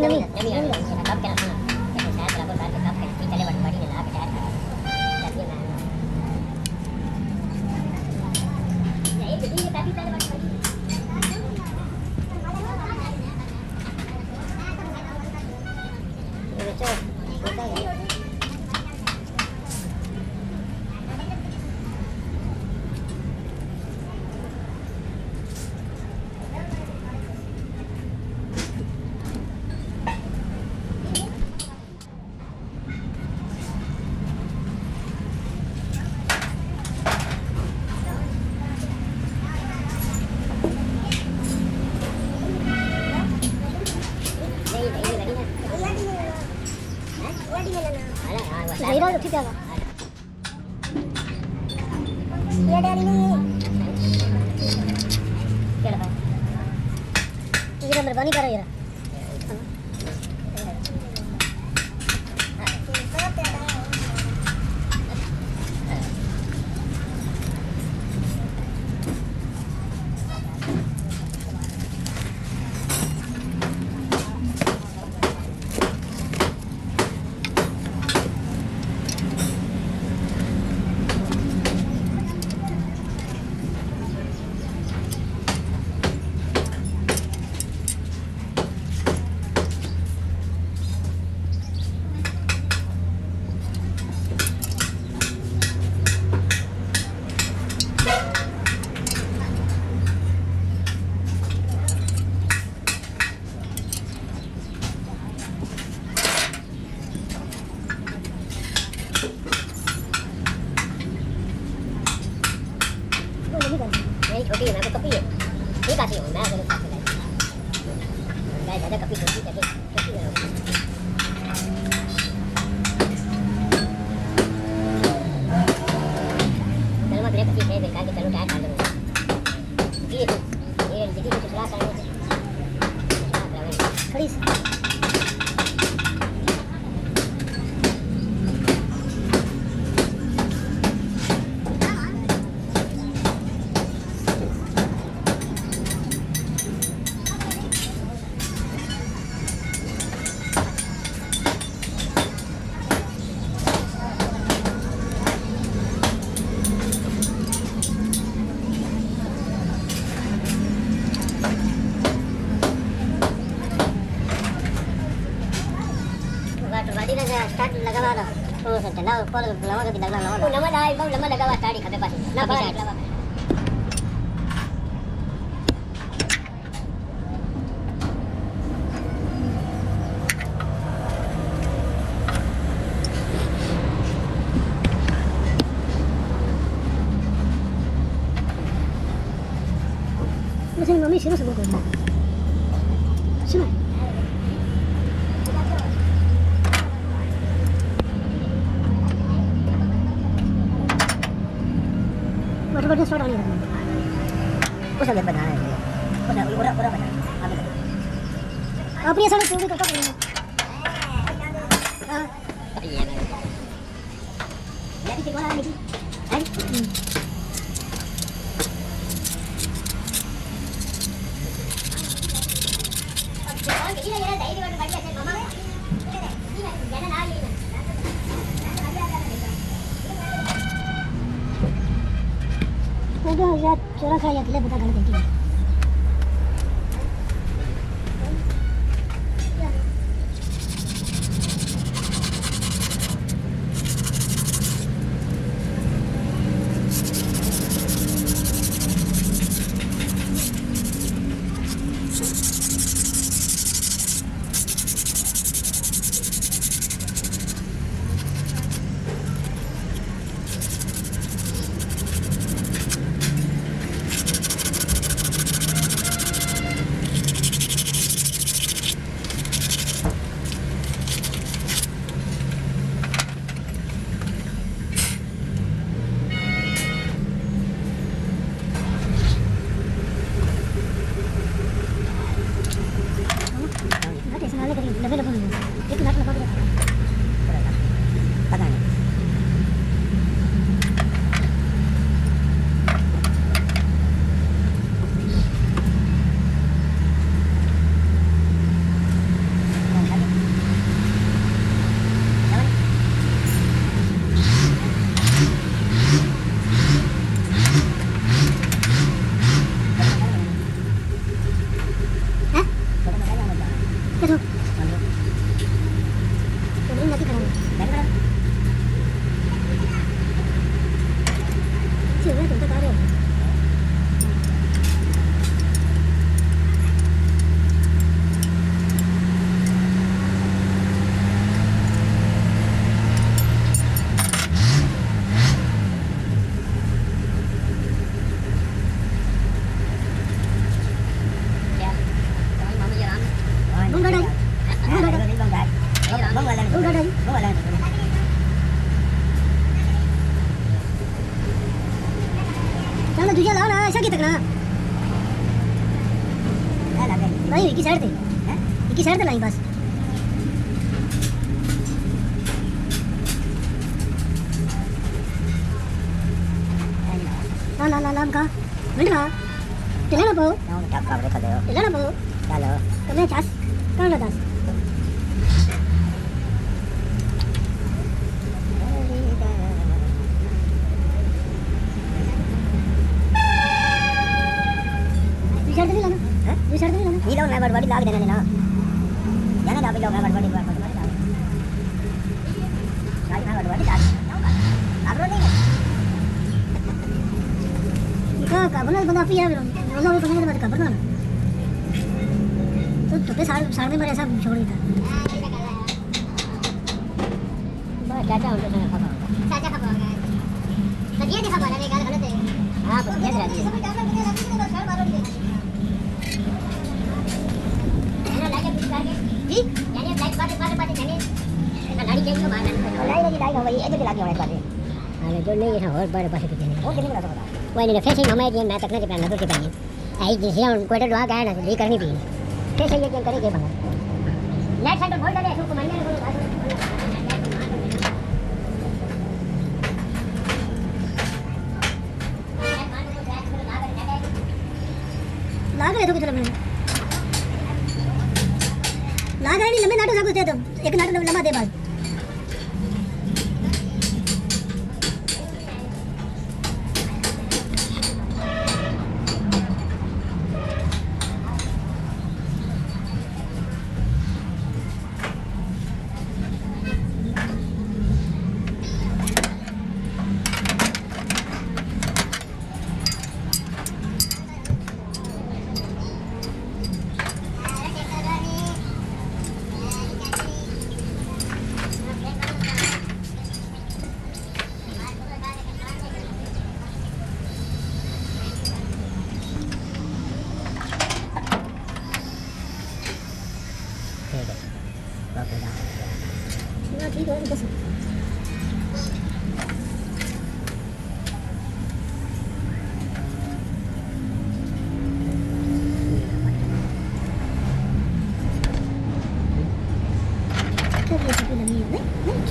cấp cái nào cái sáng là con bán cấp cái chỉ cái lấy bánh này là cái trái là như là vậy thì đi cái cái Lấy đó được chứ kìa. Iya dari ini. Kira apa? Kira berbani kara ya. छोटी है ना कपी है ठीक आती हूँ मैं अगर साथ में मैं ज़्यादा कपी छोटी करके छोटी है चलो मैं ब्रेक कपी है बेकार के चलो क्या डाल दूँ ये दीदी को चला करने खड़ी स्टार्ट लगा हुआ था तो चला ऊपर लगा के लगना लगा लम्बा लगा एकदम लम्बा लगा हुआ स्टार्ट खपे पास ना पास लगा मुझे मम्मी शुरू से बोल सुनो बटन स्टार्ट होने लगा उसे बना है उसे पूरा बना अपनी साइड से भी करता हूं हां ये लेकिन कोला नहीं है अब ये ये डायरी वाला बढ़िया से मामा जाना ना लेना तो यार चोरा खा या के लिए पता गलत है तुझे लाओ ना ऐसा की तकना क्या लगा नहीं की साइड थे हैं की साइड थे लाई बस ला ला ला ला का मिंडा चले ना पो ना क्या कवर कर दो चले ना पो चलो कने चास कहां ला दास विचार नहीं लाना हैं विचार नहीं लाना ये लोग मैं बड़ी लाग देने ना जाने ना भी लोग मैं बड़ी लाग गाड़ी में बड़ी लाग आप लोग नहीं का बना बना पिया रोला वो बना के बाद का बना तो पे साड़ में मेरे ऐसा छोड़ देता बस चाचा उनको सुना खबर चाचा खबर होगा तो ये देखा बोला गाल गलत है हां बस याद रखिए सब जान के लगी तो छड़ मारो दे ना लाइक कुछ करके जी यानी लाइक बात जाने ना गाड़ी चाहिए मारना लाइक हो गई ऐसे भी लागे हमारे पास अरे जो नहीं है और बड़े पास कितने वो कितने का पता वो नहीं फेसिंग हमें ये मैं तक नहीं पहनना तो पहनी आई जिसे कोई तो दुआ गया ना ये करनी भी कैसे ये गेम करेंगे बंगा नेट सेंटर बोल दे इसको मानने को लाग रहे तो कुछ लम्बे लाग रहे नहीं लम्बे नाटक सब कुछ दे दो एक नाटक लम्बा दे बाद ठीक है बस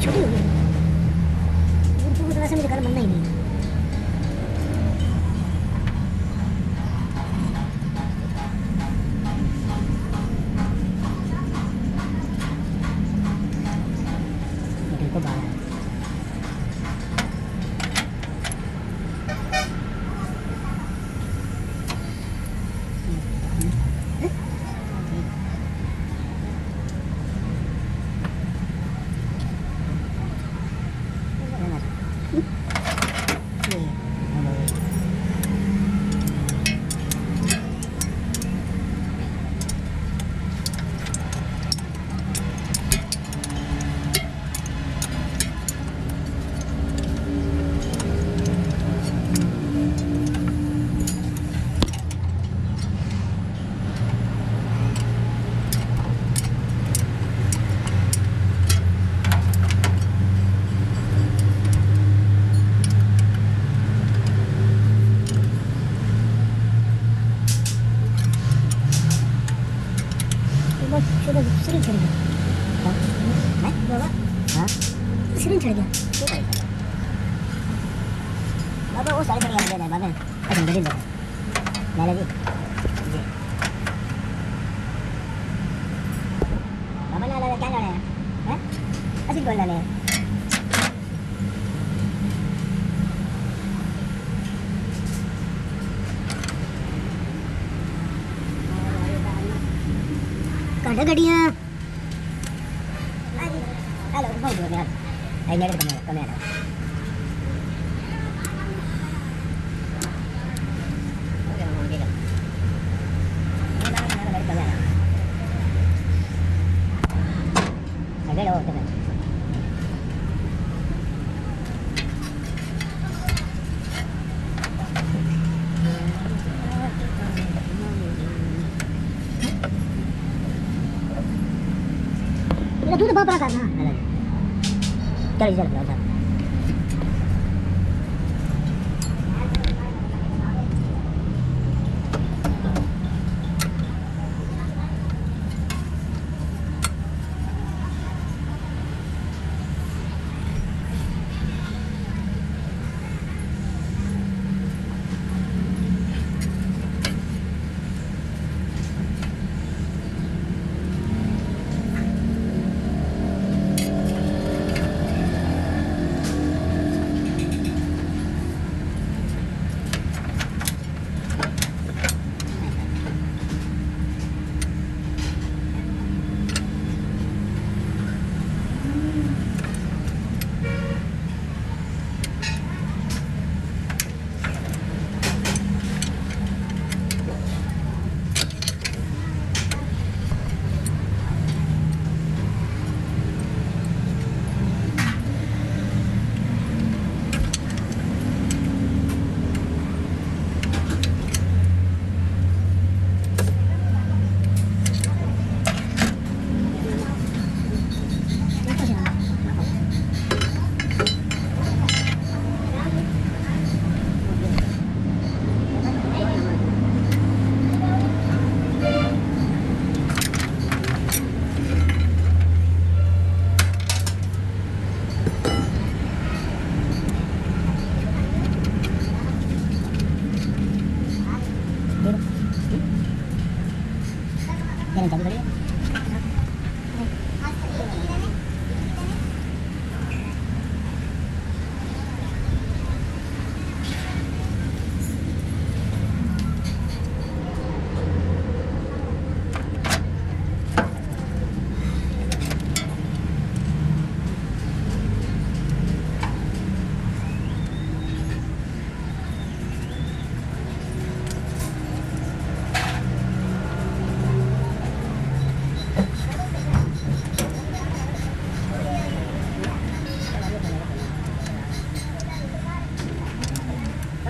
छोटी हो गई थोड़ा सा मेरे घर बनना ही नहीं को बाहर सिरिंज चढ़ गया बाबा हाँ सिरिंज चढ़ गया क्यों करेगा बाबा वो सारे बढ़िया लगे बाबा अच्छा गरीब लोग ले लगी बाबा ना लगा क्या जाने हैं ऐसी बोल रहे हैं काटा गड़ियाँ हेलो बहुत दूर यार आई मेरे कम है अगर और तो दूध बाप रखा ना चल चल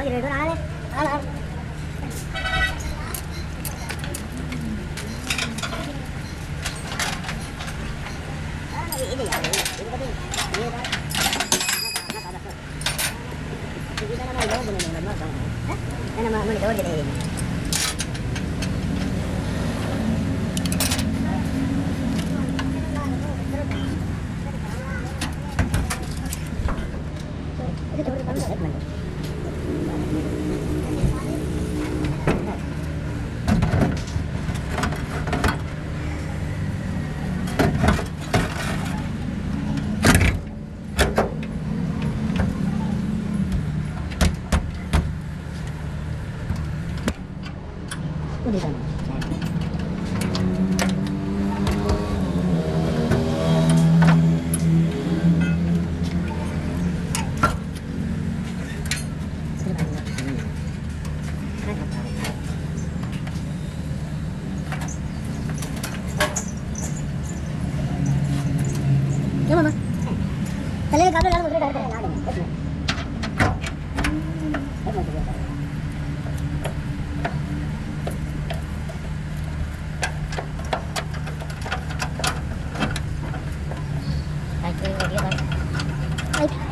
Có gì rồi tôi nói đấy. Đó là cái gì vậy? Cái đó đi. Nó nó nó nó nó nó nó nó đi rồi. Đúng không? Tali cái đó một cái đó là được.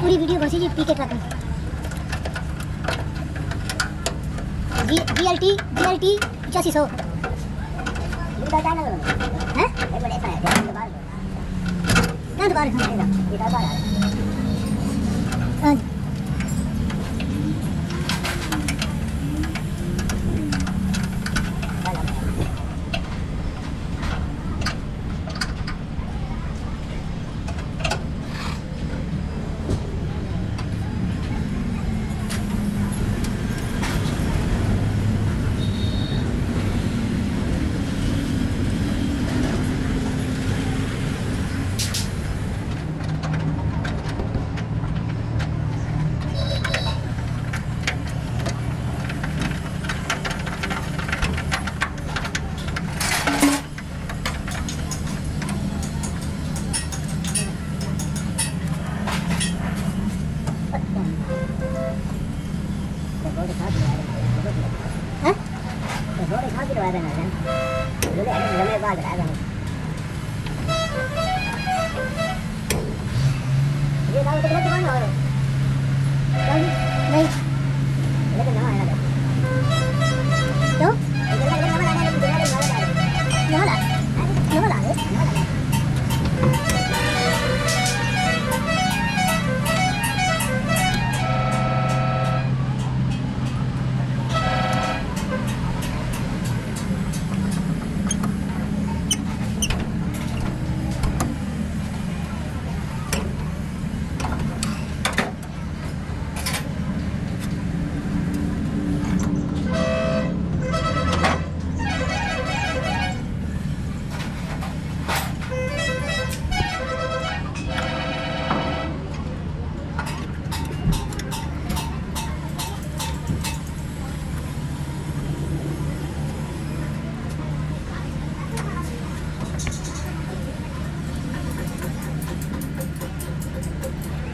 पूरी वीडियो बसी G P के truck में GLT 8500 हैं क्या दुकान है हाँ rồi bên này nè, bữa nay nó mới qua lại rồi. Vậy đâu tôi có rồi. Đây, đây.